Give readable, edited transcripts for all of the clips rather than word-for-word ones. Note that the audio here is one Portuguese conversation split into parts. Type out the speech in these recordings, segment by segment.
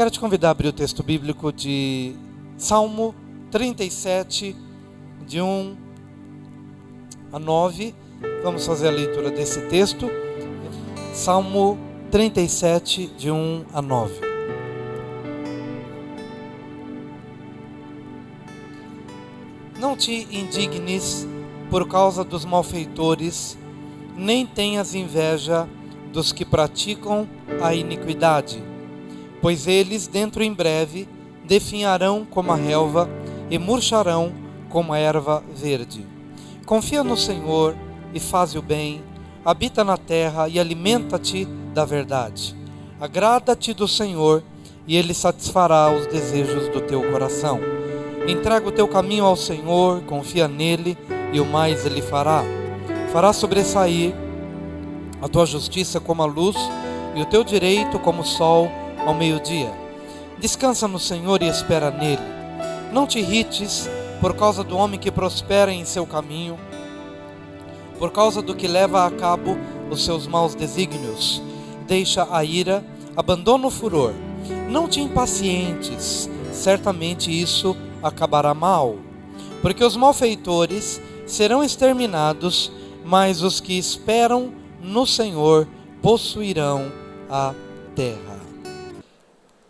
Quero te convidar a abrir o texto bíblico de Salmo 37, de 1 a 9. Vamos fazer a leitura desse texto. Salmo 37, de 1 a 9. Não te indignes por causa dos malfeitores, nem tenhas inveja dos que praticam a iniquidade, pois eles dentro em breve definharão como a relva e murcharão como a erva verde. Confia no Senhor e faz o bem, habita na terra e alimenta-te da verdade. Agrada-te do Senhor e Ele satisfará os desejos do teu coração. Entrega o teu caminho ao Senhor, confia nele e o mais Ele fará. Fará sobressair a tua justiça como a luz e o teu direito como o sol ao meio-dia. Descansa no Senhor e espera nele. Não te irrites por causa do homem que prospera em seu caminho, por causa do que leva a cabo os seus maus desígnios. Deixa a ira, abandona o furor. Não te impacientes, certamente isso acabará mal. Porque os malfeitores serão exterminados, mas os que esperam no Senhor possuirão a terra.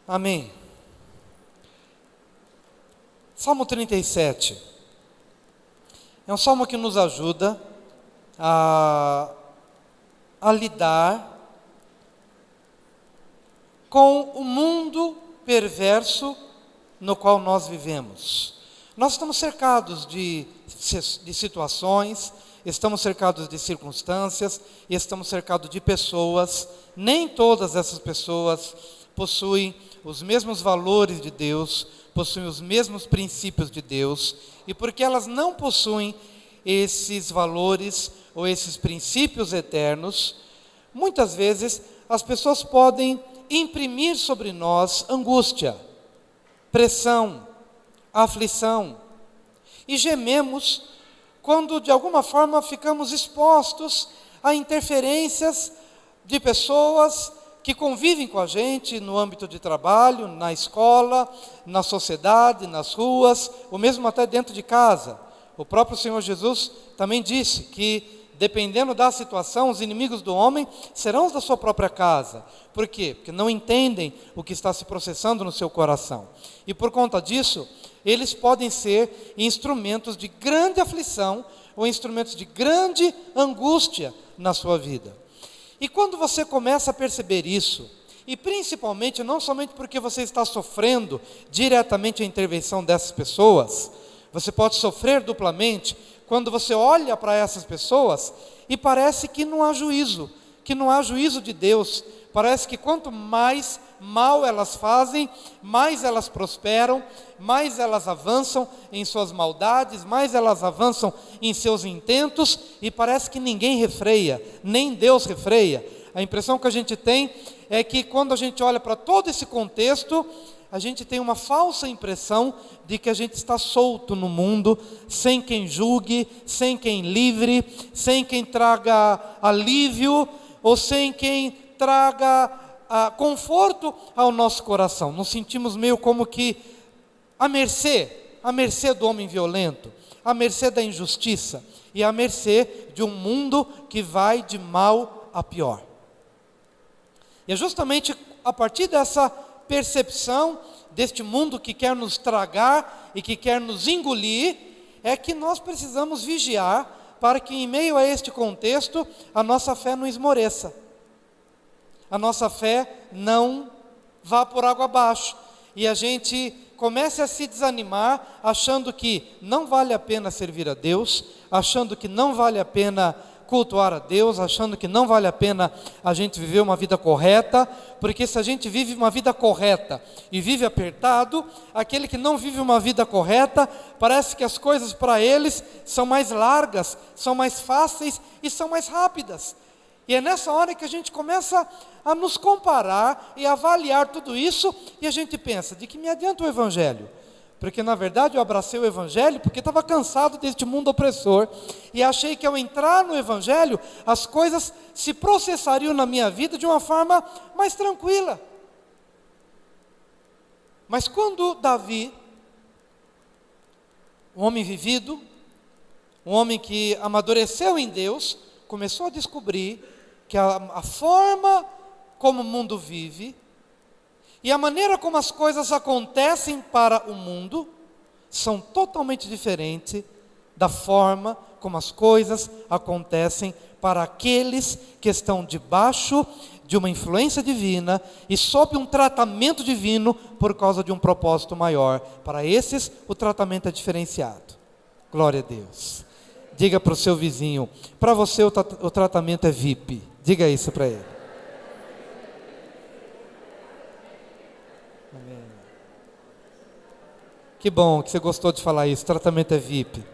Amém. Salmo 37 é um salmo que nos ajuda a lidar com o mundo perverso no qual nós vivemos. Nós estamos cercados de situações, estamos cercados de circunstâncias, e estamos cercados de pessoas. Nem todas essas pessoas possuem os mesmos valores de Deus, possuem os mesmos princípios de Deus, e porque elas não possuem esses valores ou esses princípios eternos, muitas vezes as pessoas podem imprimir sobre nós angústia, pressão, aflição, e gememos quando de alguma forma ficamos expostos a interferências de pessoas que convivem com a gente no âmbito de trabalho, na escola, na sociedade, nas ruas, ou mesmo até dentro de casa. O próprio Senhor Jesus também disse que, dependendo da situação, os inimigos do homem serão os da sua própria casa. Por quê? Porque não entendem o que está se processando no seu coração. E por conta disso, eles podem ser instrumentos de grande aflição ou instrumentos de grande angústia na sua vida. E quando você começa a perceber isso, e principalmente não somente porque você está sofrendo diretamente a intervenção dessas pessoas, você pode sofrer duplamente quando você olha para essas pessoas e parece que não há juízo de Deus. Parece que quanto mais mal elas fazem, mais elas prosperam, mais elas avançam em suas maldades, mais elas avançam em seus intentos, e parece que ninguém refreia, nem Deus refreia. A impressão que a gente tem é que quando a gente olha para todo esse contexto, a gente tem uma falsa impressão de que a gente está solto no mundo, sem quem julgue, sem quem livre, sem quem traga alívio, ou sem quem traga conforto ao nosso coração. Nos sentimos meio como que à mercê do homem violento, à mercê da injustiça e à mercê de um mundo que vai de mal a pior. E é justamente a partir dessa percepção deste mundo que quer nos tragar e que quer nos engolir, é que nós precisamos vigiar para que em meio a este contexto a nossa fé não esmoreça. A nossa fé não vá por água abaixo e a gente comece a se desanimar, achando que não vale a pena servir a Deus, achando que não vale a pena cultuar a Deus, achando que não vale a pena a gente viver uma vida correta, porque se a gente vive uma vida correta e vive apertado, aquele que não vive uma vida correta, parece que as coisas para eles são mais largas, são mais fáceis e são mais rápidas. E é nessa hora que a gente começa a nos comparar e avaliar tudo isso, e a gente pensa, de que me adianta o Evangelho? Porque na verdade eu abracei o Evangelho porque estava cansado deste mundo opressor, e achei que ao entrar no Evangelho, as coisas se processariam na minha vida de uma forma mais tranquila. Mas quando Davi, um homem vivido, um homem que amadureceu em Deus, começou a descobrir que a forma como o mundo vive e a maneira como as coisas acontecem para o mundo são totalmente diferentes da forma como as coisas acontecem para aqueles que estão debaixo de uma influência divina e sob um tratamento divino por causa de um propósito maior. Para esses, o tratamento é diferenciado. Glória a Deus. Diga para o seu vizinho, para você o tratamento é VIP. Diga isso para ele. Amém. Que bom que você gostou de falar isso, tratamento é VIP.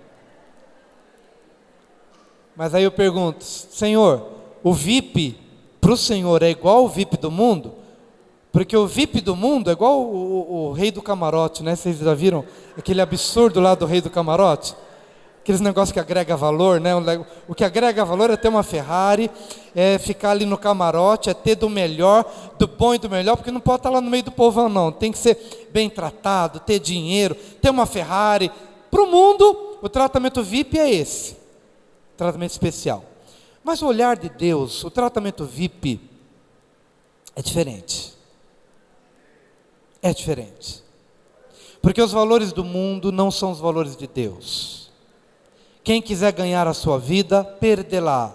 Mas aí eu pergunto, Senhor, o VIP para o Senhor é igual o VIP do mundo? Porque o VIP do mundo é igual o rei do camarote, né? Vocês já viram aquele absurdo lá do rei do camarote? Aqueles negócios que agrega valor, né? O que agrega valor é ter uma Ferrari, é ficar ali no camarote, é ter do melhor, do bom e do melhor, porque não pode estar lá no meio do povão não, tem que ser bem tratado, ter dinheiro, ter uma Ferrari. Para o mundo, o tratamento VIP é esse, tratamento especial. Mas o olhar de Deus, o tratamento VIP, é diferente. É diferente. Porque os valores do mundo não são os valores de Deus. Quem quiser ganhar a sua vida, perdê-la.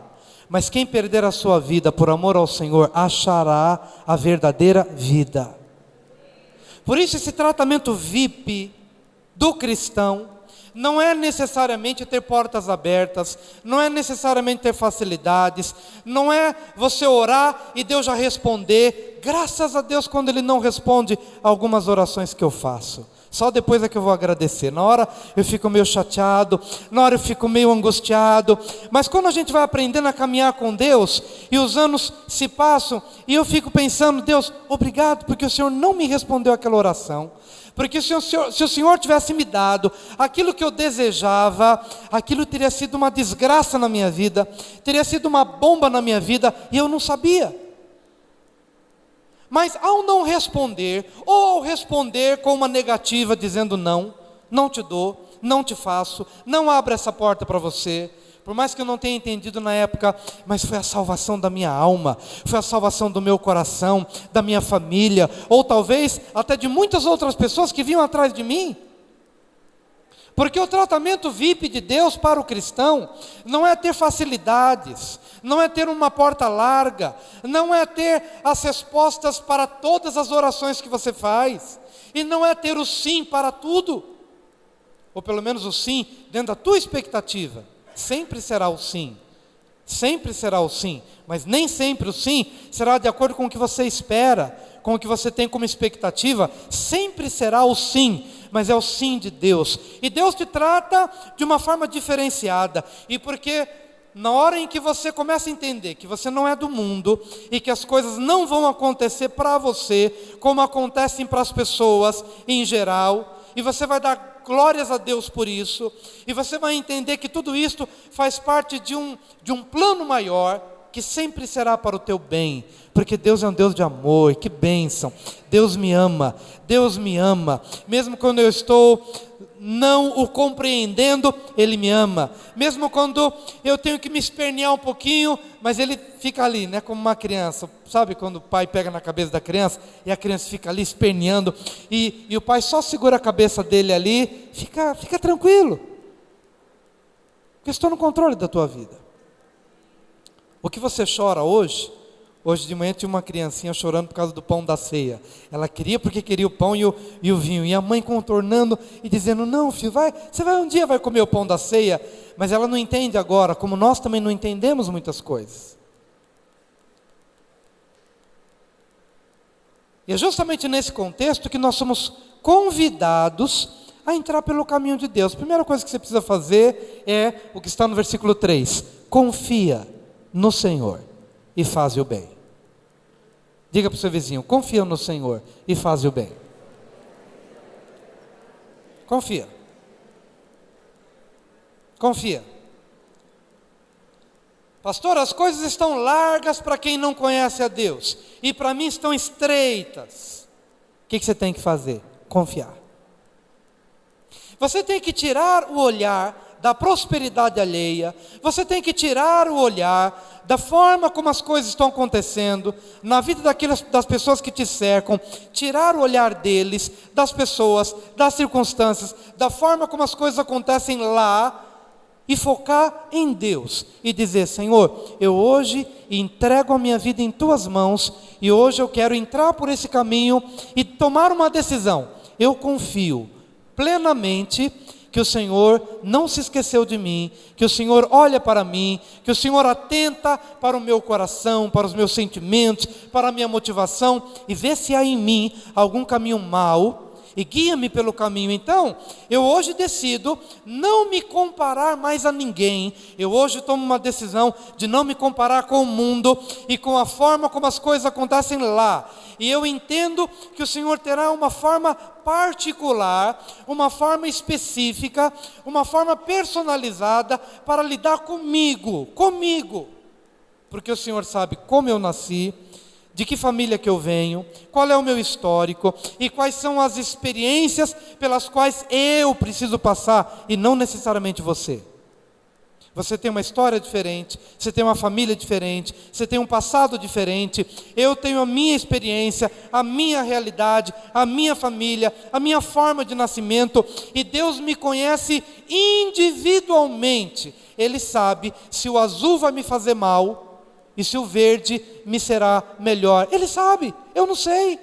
Mas quem perder a sua vida por amor ao Senhor, achará a verdadeira vida. Por isso esse tratamento VIP do cristão não é necessariamente ter portas abertas, não é necessariamente ter facilidades, não é você orar e Deus já responder. Graças a Deus quando Ele não responde algumas orações que eu faço. Só depois é que eu vou agradecer. Na hora eu fico meio chateado, na hora eu fico meio angustiado. Mas quando a gente vai aprendendo a caminhar com Deus, e os anos se passam, e eu fico pensando, Deus, obrigado, porque o Senhor não me respondeu aquela oração. Porque se o Senhor tivesse me dado aquilo que eu desejava, aquilo teria sido uma desgraça na minha vida, teria sido uma bomba na minha vida, e eu não sabia. Mas ao não responder, ou ao responder com uma negativa, dizendo não, não te dou, não te faço, não abro essa porta para você, por mais que eu não tenha entendido na época, mas foi a salvação da minha alma, foi a salvação do meu coração, da minha família, ou talvez até de muitas outras pessoas que vinham atrás de mim. Porque o tratamento VIP de Deus para o cristão não é ter facilidades, não é ter uma porta larga, não é ter as respostas para todas as orações que você faz, e não é ter o sim para tudo, ou pelo menos o sim dentro da tua expectativa. Sempre será o sim, sempre será o sim, mas nem sempre o sim será de acordo com o que você espera, com o que você tem como expectativa. Sempre será o sim, mas é o sim de Deus, e Deus te trata de uma forma diferenciada, e porque na hora em que você começa a entender que você não é do mundo, e que as coisas não vão acontecer para você, como acontecem para as pessoas em geral, e você vai dar glórias a Deus por isso, e você vai entender que tudo isso faz parte de um plano maior, que sempre será para o teu bem, porque Deus é um Deus de amor. Que bênção, Deus me ama, mesmo quando eu estou não o compreendendo, Ele me ama, mesmo quando eu tenho que me espernear um pouquinho, mas Ele fica ali, né, como uma criança, sabe quando o pai pega na cabeça da criança, e a criança fica ali esperneando, e o pai só segura a cabeça dele ali, fica tranquilo, porque estou no controle da tua vida. O que você chora hoje de manhã tinha uma criancinha chorando por causa do pão da ceia. Ela queria porque queria o pão e o vinho. E a mãe contornando e dizendo, não filho, você vai um dia vai comer o pão da ceia. Mas ela não entende agora, como nós também não entendemos muitas coisas. E é justamente nesse contexto que nós somos convidados a entrar pelo caminho de Deus. A primeira coisa que você precisa fazer é o que está no versículo 3. Confia no Senhor e faz o bem. Diga para o seu vizinho, confia no Senhor e faz o bem. Confia. Pastor, as coisas estão largas para quem não conhece a Deus, e para mim estão estreitas. O que você tem que fazer? confiar. Você tem que tirar o olhar da prosperidade alheia, você tem que tirar o olhar da forma como as coisas estão acontecendo na vida das pessoas que te cercam, tirar o olhar deles, das pessoas, das circunstâncias, da forma como as coisas acontecem lá, e focar em Deus e dizer: Senhor, eu hoje entrego a minha vida em Tuas mãos, e hoje eu quero entrar por esse caminho e tomar uma decisão. Eu confio plenamente que o Senhor não se esqueceu de mim, que o Senhor olha para mim, que o Senhor atenta para o meu coração, para os meus sentimentos, para a minha motivação, e vê se há em mim algum caminho mau, e guia-me pelo caminho. Então, eu hoje decido não me comparar mais a ninguém. Eu hoje tomo uma decisão de não me comparar com o mundo e com a forma como as coisas acontecem lá. E eu entendo que o Senhor terá uma forma particular, uma forma específica, uma forma personalizada para lidar comigo. Porque o Senhor sabe como eu nasci, de que família que eu venho, qual é o meu histórico e quais são as experiências pelas quais eu preciso passar, e não necessariamente você. Você tem uma história diferente, você tem uma família diferente, você tem um passado diferente. Eu tenho a minha experiência, a minha realidade, a minha família, a minha forma de nascimento, e Deus me conhece individualmente. Ele sabe se o azul vai me fazer mal e se o verde me será melhor. Ele sabe, eu não sei.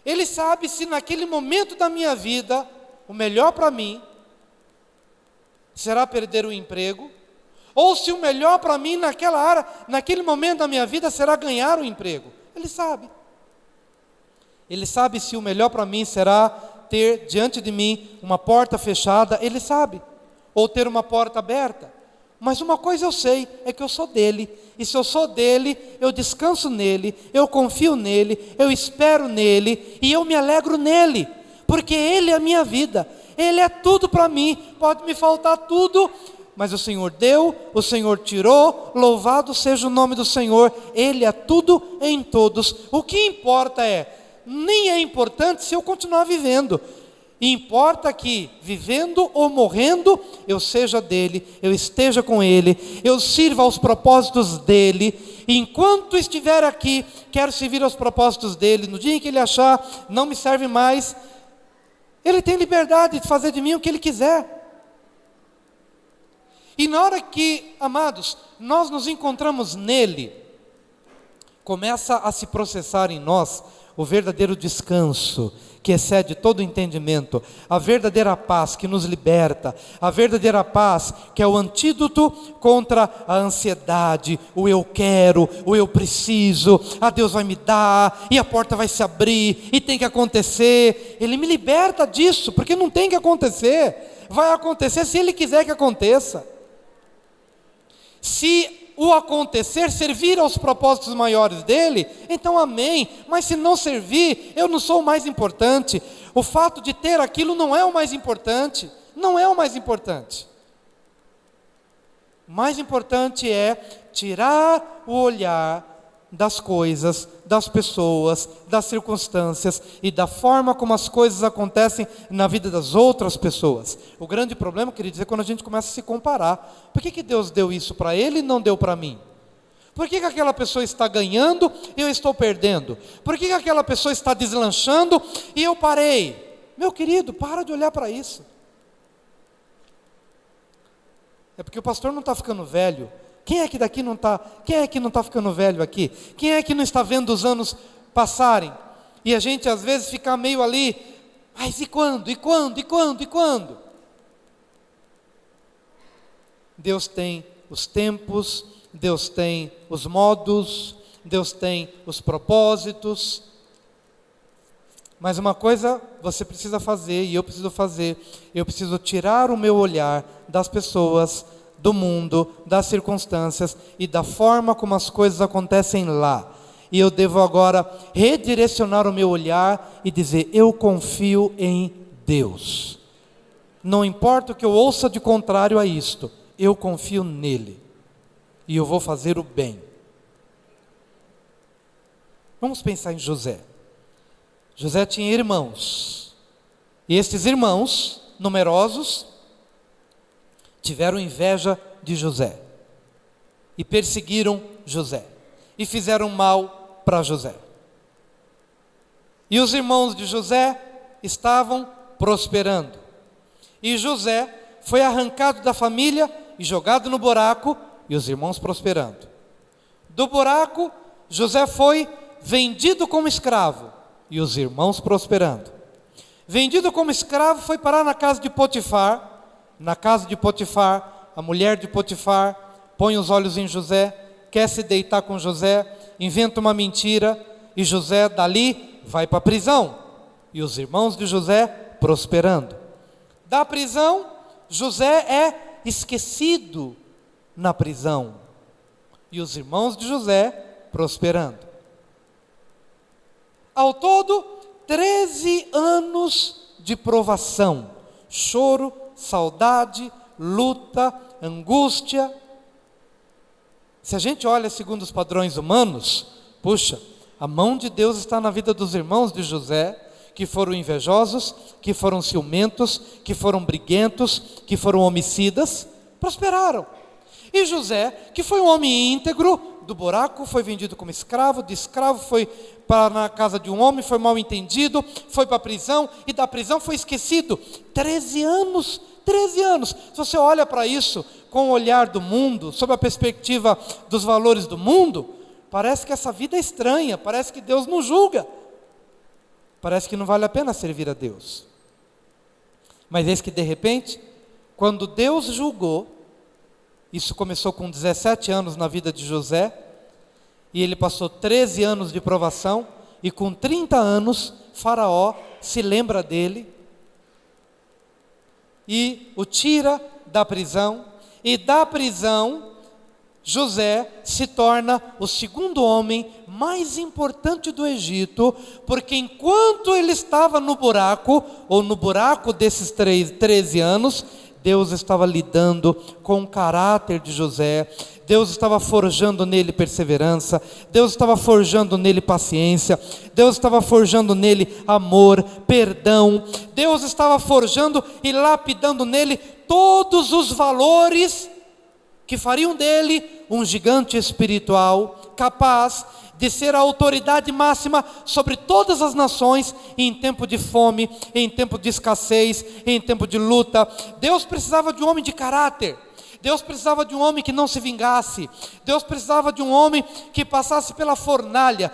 Ele sabe se naquele momento da minha vida, o melhor para mim será perder o emprego, ou se o melhor para mim naquela área, naquele momento da minha vida, será ganhar o emprego. Ele sabe. Ele sabe se o melhor para mim será ter diante de mim uma porta fechada. Ele sabe. Ou ter uma porta aberta. Mas uma coisa eu sei, é que eu sou dele, e se eu sou dele, eu descanso nele, eu confio nele, eu espero nele, e eu me alegro nele, porque ele é a minha vida, ele é tudo para mim. Pode me faltar tudo, mas o Senhor deu, o Senhor tirou, louvado seja o nome do Senhor, ele é tudo em todos. O que importa nem é importante se eu continuar vivendo. Importa que, vivendo ou morrendo, eu seja dele, eu esteja com ele, eu sirva aos propósitos dele. E enquanto estiver aqui, quero servir aos propósitos dele. No dia em que ele achar, não me serve mais, ele tem liberdade de fazer de mim o que ele quiser. E na hora que, amados, nós nos encontramos nele, começa a se processar em nós o verdadeiro descanso, que excede todo o entendimento, a verdadeira paz que nos liberta, a verdadeira paz que é o antídoto contra a ansiedade, o eu quero, o eu preciso, Deus vai me dar, e a porta vai se abrir, e tem que acontecer. Ele me liberta disso, porque não tem que acontecer, vai acontecer se Ele quiser que aconteça. Se o acontecer servir aos propósitos maiores dele, então amém. Mas se não servir, eu não sou o mais importante. O fato de ter aquilo não é o mais importante. Não é o mais importante. O mais importante é tirar o olhar das coisas, das pessoas, das circunstâncias e da forma como as coisas acontecem na vida das outras pessoas. O grande problema, queridos, é quando a gente começa a se comparar. Por que Deus deu isso para ele e não deu para mim? Por que aquela pessoa está ganhando e eu estou perdendo? Por que aquela pessoa está deslanchando e eu parei? Meu querido, para de olhar para isso. É porque o pastor não está ficando velho. Quem é que daqui não está? Quem é que não está ficando velho aqui? Quem é que não está vendo os anos passarem? E a gente às vezes fica meio ali, mas e quando? E quando? E quando? E quando? Deus tem os tempos, Deus tem os modos, Deus tem os propósitos. Mas uma coisa você precisa fazer, e eu preciso fazer, eu preciso tirar o meu olhar das pessoas, do mundo, das circunstâncias e da forma como as coisas acontecem lá. E eu devo agora redirecionar o meu olhar e dizer: eu confio em Deus. Não importa o que eu ouça de contrário a isto, eu confio nele. E eu vou fazer o bem. Vamos pensar em José. José tinha irmãos. E estes irmãos, numerosos, tiveram inveja de José. E perseguiram José. E fizeram mal para José. E os irmãos de José estavam prosperando. E José foi arrancado da família e jogado no buraco, e os irmãos prosperando. Do buraco, José foi vendido como escravo, e os irmãos prosperando. Vendido como escravo, foi parar na casa de Potifar. Na casa de Potifar, a mulher de Potifar põe os olhos em José, quer se deitar com José, inventa uma mentira, e José dali vai para a prisão. E os irmãos de José prosperando. Da prisão, José é esquecido na prisão. E os irmãos de José prosperando. Ao todo, 13 anos de provação, choro, saudade, luta, angústia. Se a gente olha segundo os padrões humanos, puxa, a mão de Deus está na vida dos irmãos de José, que foram invejosos, que foram ciumentos, que foram briguentos, que foram homicidas, prosperaram. E José, que foi um homem íntegro, do buraco foi vendido como escravo, de escravo foi para na casa de um homem, foi mal entendido, foi para a prisão, e da prisão foi esquecido. 13 anos, 13 anos. Se você olha para isso com o olhar do mundo, sob a perspectiva dos valores do mundo, parece que essa vida é estranha, parece que Deus não julga. Parece que não vale a pena servir a Deus. Mas eis que de repente, quando Deus julgou, isso começou com 17 anos na vida de José, e ele passou 13 anos de provação, e com 30 anos, Faraó se lembra dele, e o tira da prisão, e da prisão, José se torna o segundo homem mais importante do Egito, porque enquanto ele estava no buraco, ou no buraco desses 13 anos, Deus estava lidando com o caráter de José, Deus estava forjando nele perseverança, Deus estava forjando nele paciência, Deus estava forjando nele amor, perdão, Deus estava forjando e lapidando nele todos os valores que fariam dele um gigante espiritual, capaz de ser a autoridade máxima sobre todas as nações, em tempo de fome, em tempo de escassez, em tempo de luta. Deus precisava de um homem de caráter, Deus precisava de um homem que não se vingasse, Deus precisava de um homem que passasse pela fornalha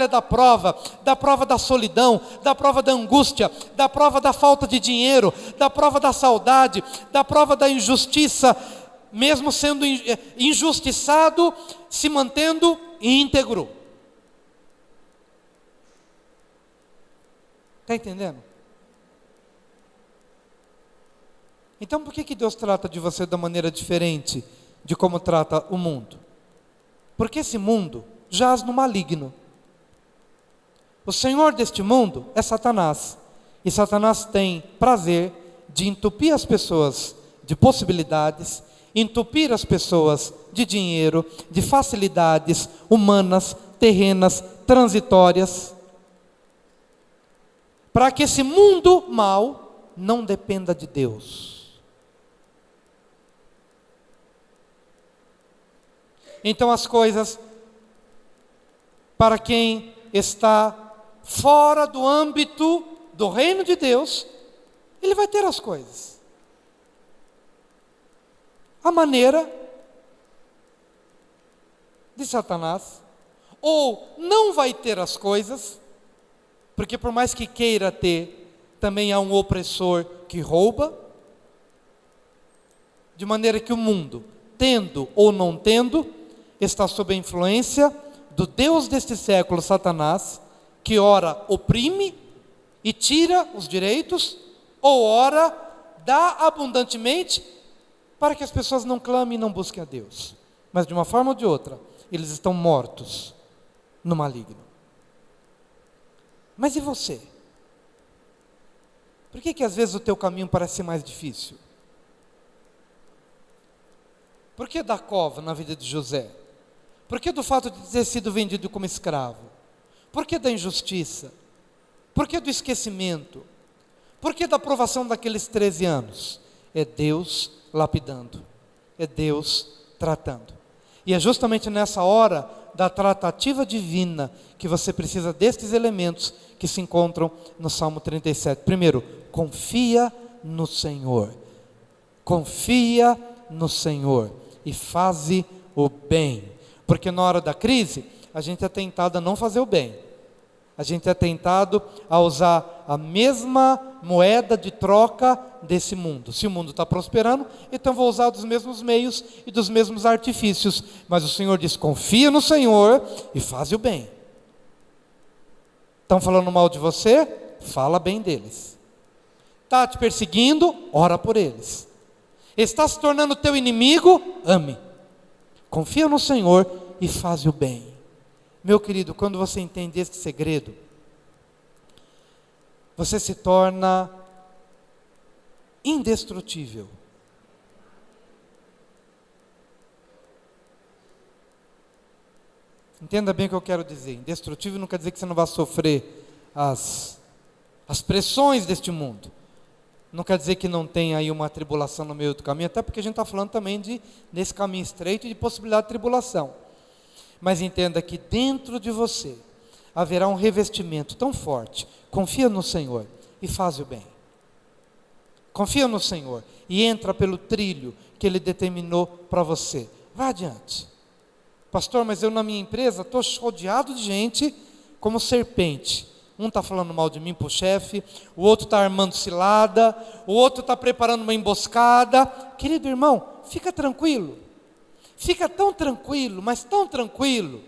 da prova da solidão, da prova da angústia, da prova da falta de dinheiro, da prova da saudade, da prova da injustiça, mesmo sendo injustiçado, se mantendo íntegro. Está entendendo? Então por que Deus trata de você da maneira diferente de como trata o mundo? Porque esse mundo jaz no maligno. O senhor deste mundo é Satanás. E Satanás tem prazer de entupir as pessoas de possibilidades, entupir as pessoas de dinheiro, de facilidades humanas, terrenas, transitórias, para que esse mundo mal não dependa de Deus. Então as coisas, para quem está fora do âmbito do reino de Deus, ele vai ter as coisas. A maneira de Satanás, ou não vai ter as coisas, porque por mais que queira ter, também há um opressor que rouba, de maneira que o mundo, tendo ou não tendo, está sob a influência do Deus deste século, Satanás, que ora oprime e tira os direitos, ou ora dá abundantemente, para que as pessoas não clamem e não busquem a Deus. Mas de uma forma ou de outra, eles estão mortos no maligno. Mas e você? Por que às vezes o teu caminho parece mais difícil? Por que da cova na vida de José? Por que do fato de ter sido vendido como escravo? Por que da injustiça? Por que do esquecimento? Por que da provação daqueles 13 anos? É Deus lapidando, é Deus tratando. E é justamente nessa hora da tratativa divina que você precisa destes elementos que se encontram no Salmo 37. Primeiro, confia no Senhor. Confia no Senhor e faze o bem. Porque na hora da crise, a gente é tentado a não fazer o bem. A gente é tentado a usar a mesma moeda de troca desse mundo. Se o mundo está prosperando, então vou usar dos mesmos meios e dos mesmos artifícios. Mas o Senhor diz, confia no Senhor e faz o bem. Estão falando mal de você? Fala bem deles. Está te perseguindo? Ora por eles. Está se tornando teu inimigo? Ame. Confia no Senhor e faz o bem. Meu querido, quando você entende este segredo, você se torna indestrutível. Entenda bem o que eu quero dizer. Indestrutível não quer dizer que você não vai sofrer as pressões deste mundo. Não quer dizer que não tem aí uma tribulação no meio do caminho, até porque a gente está falando também desse caminho estreito e de possibilidade de tribulação. Mas entenda que dentro de você haverá um revestimento tão forte. Confia no Senhor e faz o bem. Confia no Senhor e entra pelo trilho que Ele determinou para você. Vá adiante. Pastor, mas eu na minha empresa estou rodeado de gente como serpente. Um está falando mal de mim para o chefe, o outro está armando cilada, o outro está preparando uma emboscada. Querido irmão, fica tranquilo. Fica tão tranquilo, mas tão tranquilo.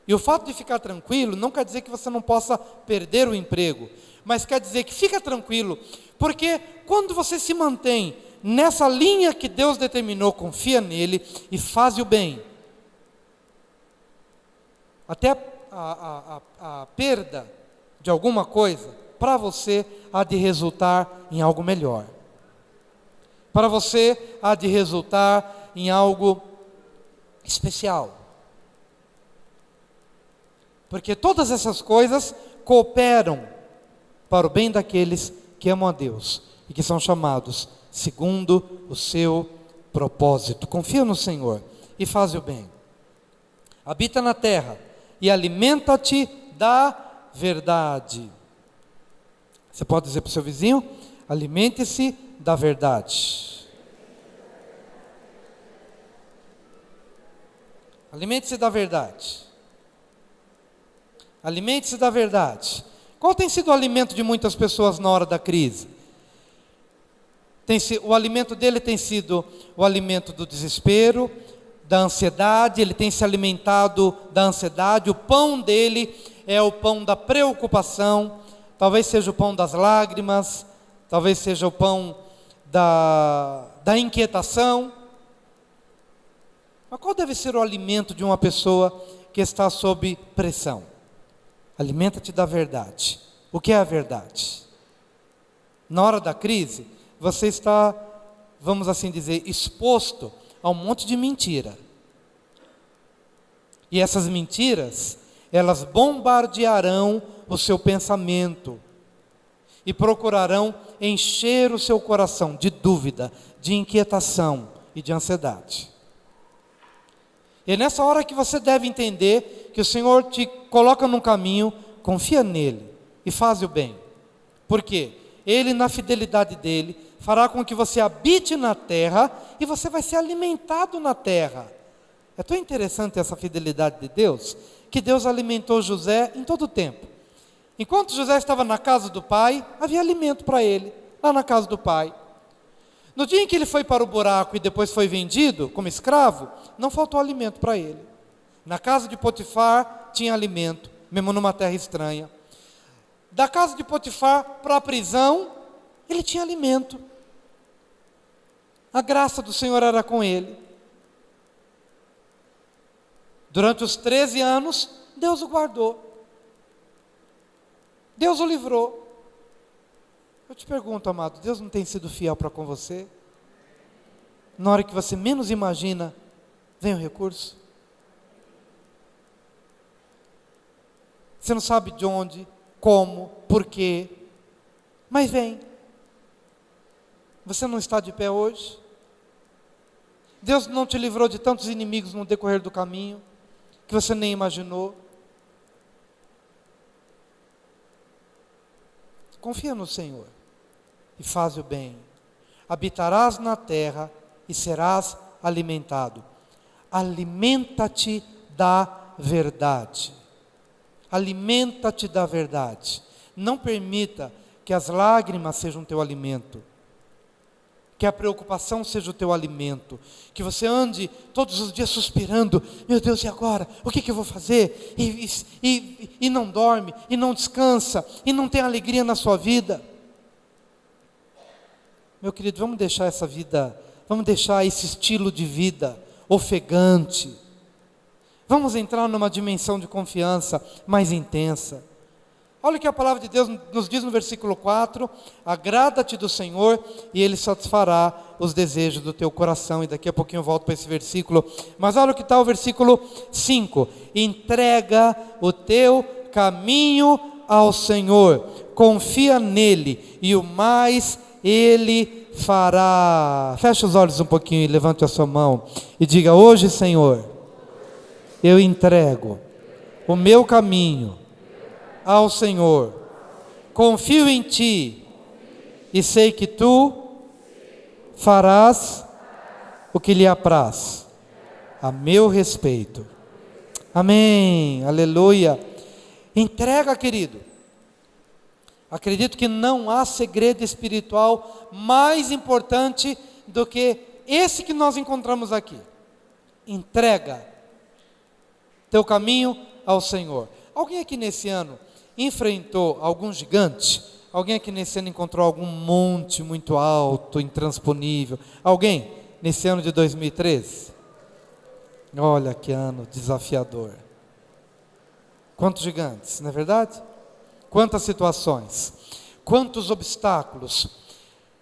E o fato de ficar tranquilo não quer dizer que você não possa perder o emprego, mas quer dizer que fica tranquilo, porque quando você se mantém nessa linha que Deus determinou, confia nele e faz o bem, até a perda de alguma coisa, para você há de resultar em algo melhor. Para você há de resultar em algo especial. Porque todas essas coisas cooperam para o bem daqueles que amam a Deus e que são chamados segundo o seu propósito. Confia no Senhor e faz o bem. Habita na terra e alimenta-te da verdade. Você pode dizer para o seu vizinho: alimente-se da verdade. Alimente-se da verdade. Alimente-se da verdade. Qual tem sido o alimento de muitas pessoas na hora da crise? O alimento dele tem sido o alimento do desespero, da ansiedade. Ele tem se alimentado da ansiedade. O pão dele é o pão da preocupação. Talvez seja o pão das lágrimas. Talvez seja o pão da inquietação. Mas qual deve ser o alimento de uma pessoa que está sob pressão? Alimenta-te da verdade. O que é a verdade? Na hora da crise, você está, vamos assim dizer, exposto a um monte de mentira. E essas mentiras, elas bombardearão o seu pensamento e procurarão encher o seu coração de dúvida, de inquietação e de ansiedade. E é nessa hora que você deve entender que o Senhor te coloca num caminho, confia nele e faz o bem. Por quê? Ele, na fidelidade dele, fará com que você habite na terra e você vai ser alimentado na terra. É tão interessante essa fidelidade de Deus, que Deus alimentou José em todo o tempo. Enquanto José estava na casa do pai, havia alimento para ele, lá na casa do pai. No dia em que ele foi para o buraco e depois foi vendido como escravo, não faltou alimento para ele. Na casa de Potifar tinha alimento, mesmo numa terra estranha. Da casa de Potifar para a prisão, ele tinha alimento. A graça do Senhor era com ele. Durante os 13 anos, Deus o guardou. Deus o livrou. Eu te pergunto, amado, Deus não tem sido fiel para com você? Na hora que você menos imagina, vem o recurso. Você não sabe de onde, como, por quê, mas vem. Você não está de pé hoje? Deus não te livrou de tantos inimigos no decorrer do caminho, que você nem imaginou? Confia no Senhor e faz o bem. Habitarás na terra e serás alimentado. Alimenta-te da verdade. Alimenta-te da verdade. Não permita que as lágrimas sejam teu alimento, que a preocupação seja o teu alimento, que você ande todos os dias suspirando, meu Deus, e agora? O que eu vou fazer? E não dorme, e não descansa, e não tem alegria na sua vida. Meu querido, vamos deixar essa vida, vamos deixar esse estilo de vida ofegante. Vamos entrar numa dimensão de confiança mais intensa. Olha o que a palavra de Deus nos diz no versículo 4: agrada-te do Senhor e Ele satisfará os desejos do teu coração. E daqui a pouquinho eu volto para esse versículo. Mas olha o que está o versículo 5: entrega o teu caminho ao Senhor, confia nele e o mais Ele fará. Feche os olhos um pouquinho e levante a sua mão e diga: hoje, Senhor, eu entrego o meu caminho ao Senhor, confio em Ti e sei que Tu farás o que lhe apraz a meu respeito. Amém, aleluia. Entrega, querido. Acredito que não há segredo espiritual mais importante do que esse que nós encontramos aqui. Entrega teu caminho ao Senhor. Alguém aqui nesse ano enfrentou algum gigante? Alguém aqui nesse ano encontrou algum monte muito alto, intransponível? Alguém nesse ano de 2013? Olha que ano desafiador. Quantos gigantes, não é verdade? Quantas situações, quantos obstáculos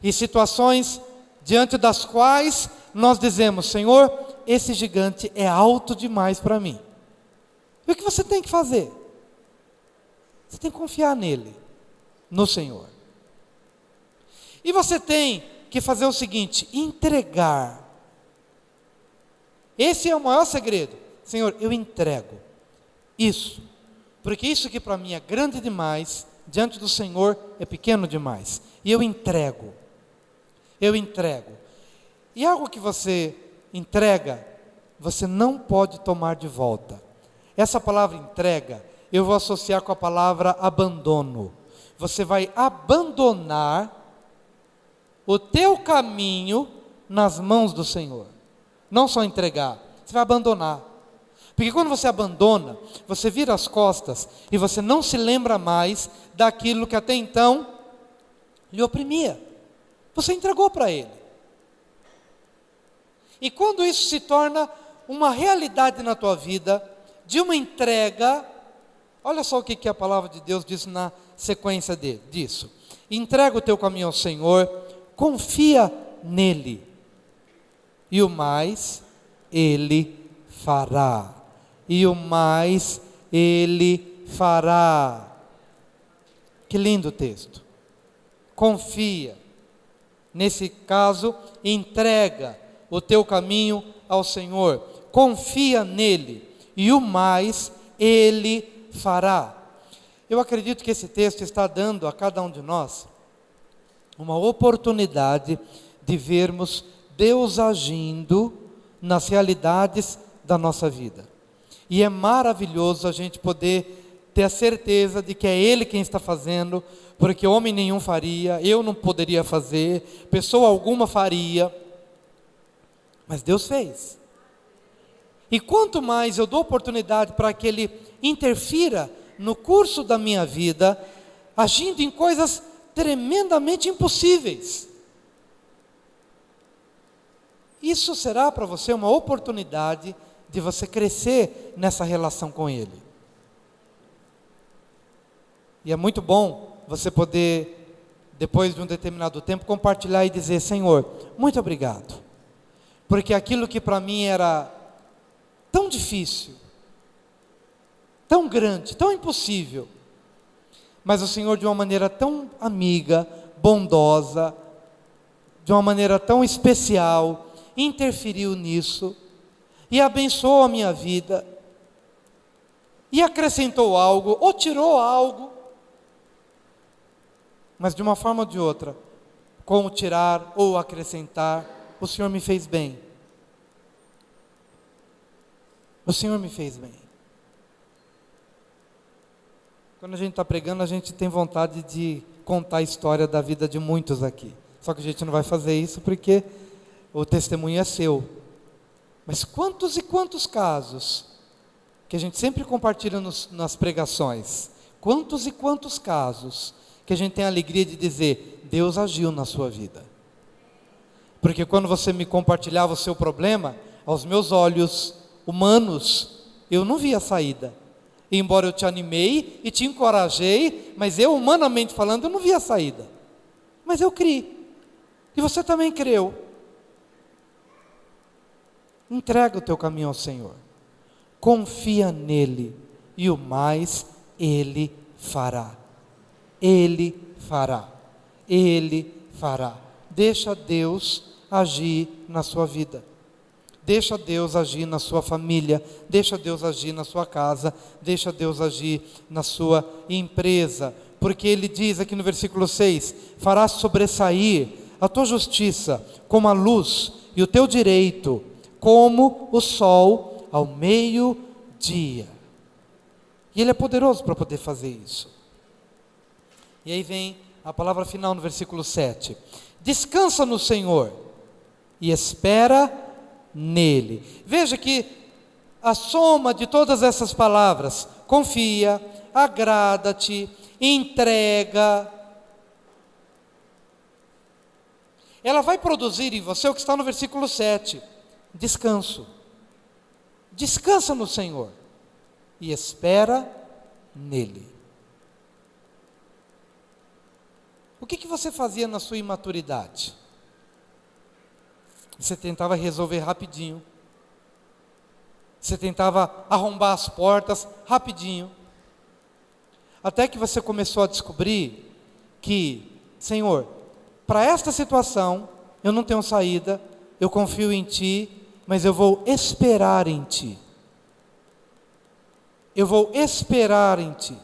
e situações diante das quais nós dizemos: Senhor, esse gigante é alto demais para mim. E o que você tem que fazer? Você tem que confiar nele, no Senhor. E você tem que fazer o seguinte: entregar. Esse é o maior segredo. Senhor, eu entrego isso, porque isso que para mim é grande demais, diante do Senhor é pequeno demais. E eu entrego. Eu entrego. E algo que você entrega, você não pode tomar de volta. Essa palavra entrega, eu vou associar com a palavra abandono. Você vai abandonar o teu caminho nas mãos do Senhor. Não só entregar, você vai abandonar. Porque quando você abandona, você vira as costas e você não se lembra mais daquilo que até então lhe oprimia. Você entregou para Ele. E quando isso se torna uma realidade na tua vida, de uma entrega, olha só o que a palavra de Deus diz na sequência disso: entrega o teu caminho ao Senhor, confia nele, e o mais Ele fará. E o mais Ele fará. Que lindo texto. Confia. Nesse caso, entrega o teu caminho ao Senhor, confia nele, e o mais Ele fará. Eu acredito que esse texto está dando a cada um de nós uma oportunidade de vermos Deus agindo nas realidades da nossa vida. E é maravilhoso a gente poder ter a certeza de que é Ele quem está fazendo, porque homem nenhum faria, eu não poderia fazer, pessoa alguma faria, mas Deus fez. E quanto mais eu dou oportunidade para que Ele interfira no curso da minha vida, agindo em coisas tremendamente impossíveis, isso será para você uma oportunidade de você crescer nessa relação com Ele. E é muito bom você poder, depois de um determinado tempo, compartilhar e dizer: Senhor, muito obrigado, porque aquilo que para mim era tão difícil, tão grande, tão impossível. Mas o Senhor, de uma maneira tão amiga, bondosa, de uma maneira tão especial, interferiu nisso e abençoou a minha vida, e acrescentou algo, ou tirou algo, mas de uma forma ou de outra, com o tirar ou acrescentar, o Senhor me fez bem. O Senhor me fez bem. Quando a gente está pregando, a gente tem vontade de contar a história da vida de muitos aqui. Só que a gente não vai fazer isso porque o testemunho é seu. Mas quantos e quantos casos que a gente sempre compartilha nas pregações, quantos e quantos casos que a gente tem a alegria de dizer, Deus agiu na sua vida. Porque quando você me compartilhava o seu problema, aos meus olhos humanos, eu não via saída. E embora eu te animei e te encorajei, mas eu, humanamente falando, eu não via saída. Mas eu criei. E você também creu. Entrega o teu caminho ao Senhor. Confia nele. E o mais Ele fará. Ele fará. Ele fará. Deixa Deus agir na sua vida. Deixa Deus agir na sua família. Deixa Deus agir na sua casa. Deixa Deus agir na sua empresa. Porque Ele diz aqui no versículo 6, farás sobressair a tua justiça como a luz e o teu direito como o sol ao meio-dia. E Ele é poderoso para poder fazer isso. E aí vem a palavra final no versículo 7. Descansa no Senhor e espera nele. Veja que a soma de todas essas palavras, confia, agrada-te, entrega, ela vai produzir em você o que está no versículo 7, descanso. Descansa no Senhor e espera nele. O que você fazia na sua imaturidade? Você tentava resolver rapidinho. Você tentava arrombar as portas rapidinho. Até que você começou a descobrir que, Senhor, para esta situação, eu não tenho saída, eu confio em Ti, mas eu vou esperar em Ti. Eu vou esperar em Ti.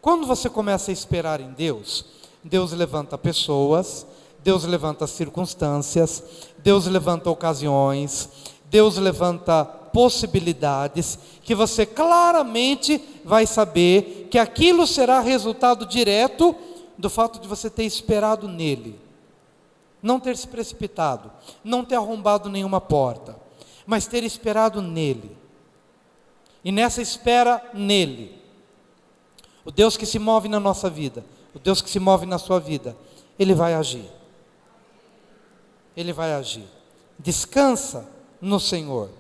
Quando você começa a esperar em Deus, Deus levanta pessoas, Deus levanta circunstâncias, Deus levanta ocasiões, Deus levanta possibilidades, que você claramente vai saber que aquilo será resultado direto do fato de você ter esperado nele. Não ter se precipitado, não ter arrombado nenhuma porta, mas ter esperado nele. E nessa espera nele, o Deus que se move na nossa vida, o Deus que se move na sua vida, Ele vai agir. Ele vai agir. Descansa no Senhor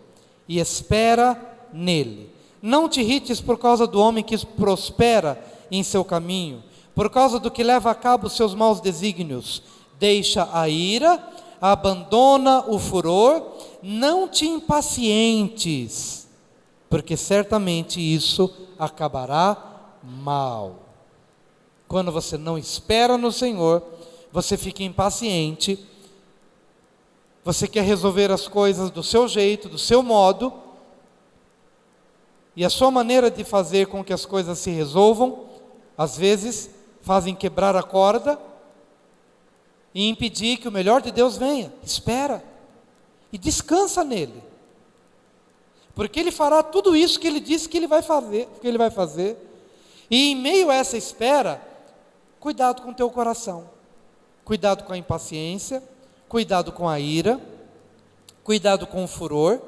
e espera nele. Não te irrites por causa do homem que prospera em seu caminho, por causa do que leva a cabo os seus maus desígnios. Deixa a ira, abandona o furor, não te impacientes, porque certamente isso acabará mal. Quando você não espera no Senhor, você fica impaciente, você quer resolver as coisas do seu jeito, do seu modo, e a sua maneira de fazer com que as coisas se resolvam, às vezes, fazem quebrar a corda e impedir que o melhor de Deus venha. Espera e descansa nele, porque Ele fará tudo isso que Ele disse que Ele vai fazer, e em meio a essa espera, cuidado com o teu coração, cuidado com a impaciência, cuidado com a ira, cuidado com o furor,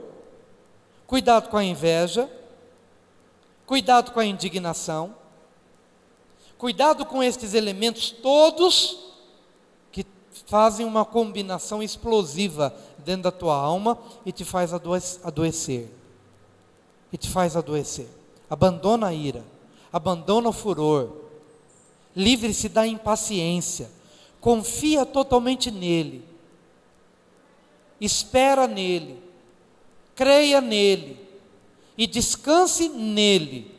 cuidado com a inveja, cuidado com a indignação, cuidado com estes elementos todos que fazem uma combinação explosiva dentro da tua alma e te faz adoecer. E te faz adoecer. Abandona a ira, abandona o furor, livre-se da impaciência, confia totalmente nele, espera nele, creia nele e descanse nele,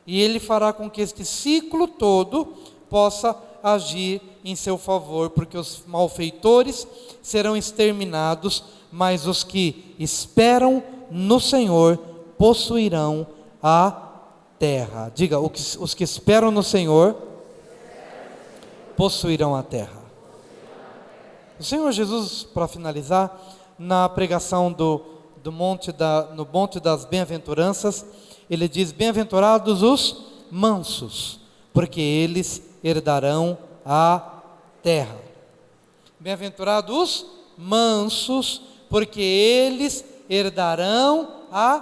E Ele fará com que este ciclo todo possa agir em seu favor, porque os malfeitores serão exterminados, mas os que esperam no Senhor possuirão a terra. Diga, os que esperam no Senhor possuirão a terra. O Senhor Jesus, para finalizar, na pregação no Monte das Bem-aventuranças, Ele diz: bem-aventurados os mansos, porque eles herdarão a terra. Bem-aventurados os mansos, porque eles herdarão a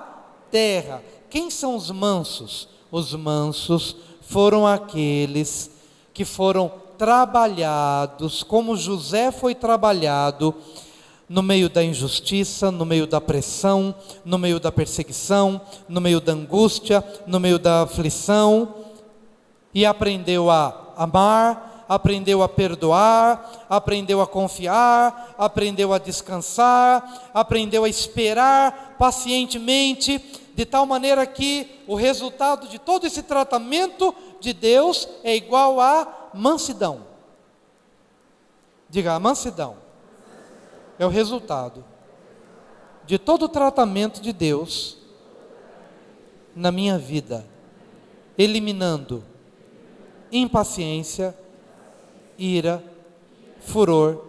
terra. Quem são os mansos? Os mansos foram aqueles que foram trabalhados, como José foi trabalhado, no meio da injustiça, no meio da pressão, no meio da perseguição, no meio da angústia, no meio da aflição, e aprendeu a amar, aprendeu a perdoar, aprendeu a confiar, aprendeu a descansar, aprendeu a esperar pacientemente, de tal maneira que o resultado de todo esse tratamento de Deus é igual a mansidão. Diga, a mansidão é o resultado de todo o tratamento de Deus na minha vida, eliminando impaciência, ira, furor,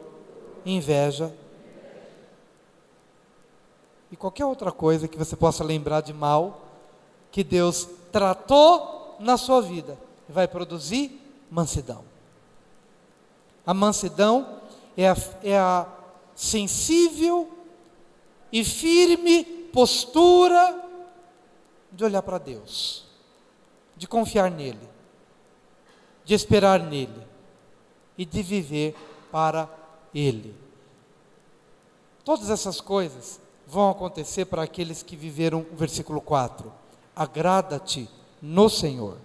inveja e qualquer outra coisa que você possa lembrar de mal que Deus tratou na sua vida, vai produzir mansidão. A mansidão é a sensível e firme postura de olhar para Deus, de confiar nele, de esperar nele e de viver para ele. Todas essas coisas vão acontecer para aqueles que viveram o versículo 4. Agrada-te no Senhor,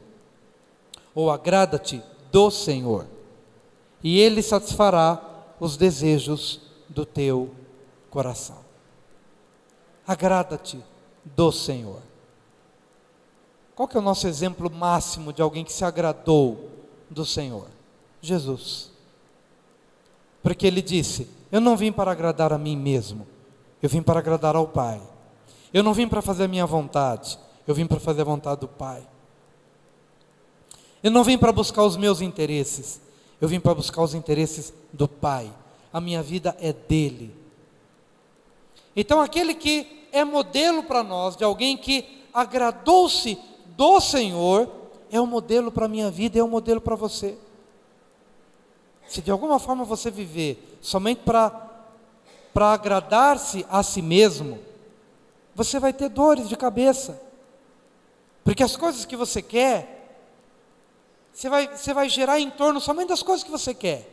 ou agrada-te do Senhor, e Ele satisfará os desejos do teu coração. Agrada-te do Senhor. Qual que é o nosso exemplo máximo de alguém que se agradou do Senhor? Jesus. Porque Ele disse: eu não vim para agradar a mim mesmo, eu vim para agradar ao Pai. Eu não vim para fazer a minha vontade, eu vim para fazer a vontade do Pai. Eu não vim para buscar os meus interesses, eu vim para buscar os interesses do Pai. A minha vida é dele. Então aquele que é modelo para nós, de alguém que agradou-se do Senhor, é um modelo para a minha vida, é um modelo para você. Se de alguma forma você viver somente para agradar-se a si mesmo, você vai ter dores de cabeça, porque as coisas que você quer, você vai gerar em torno somente das coisas que você quer,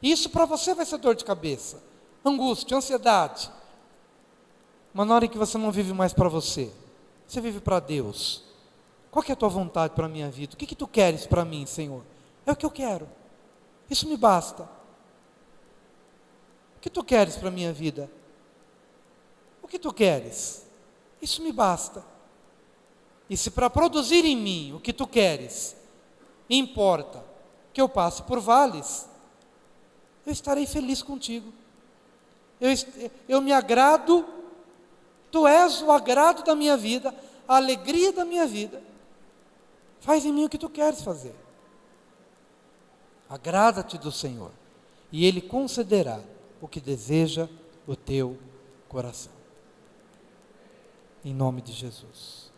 e isso para você vai ser dor de cabeça, angústia, ansiedade. Mas na hora em que você não vive mais para você, você vive para Deus. Qual que é a tua vontade para a minha vida? O que tu queres para mim, Senhor? É o que eu quero, isso me basta. O que tu queres para a minha vida? O que tu queres? Isso me basta. E se para produzir em mim o que tu queres, importa que eu passe por vales, eu estarei feliz contigo. Eu me agrado, tu és o agrado da minha vida, a alegria da minha vida. Faz em mim o que tu queres fazer. Agrada-te do Senhor, e Ele concederá o que deseja o teu coração. Em nome de Jesus.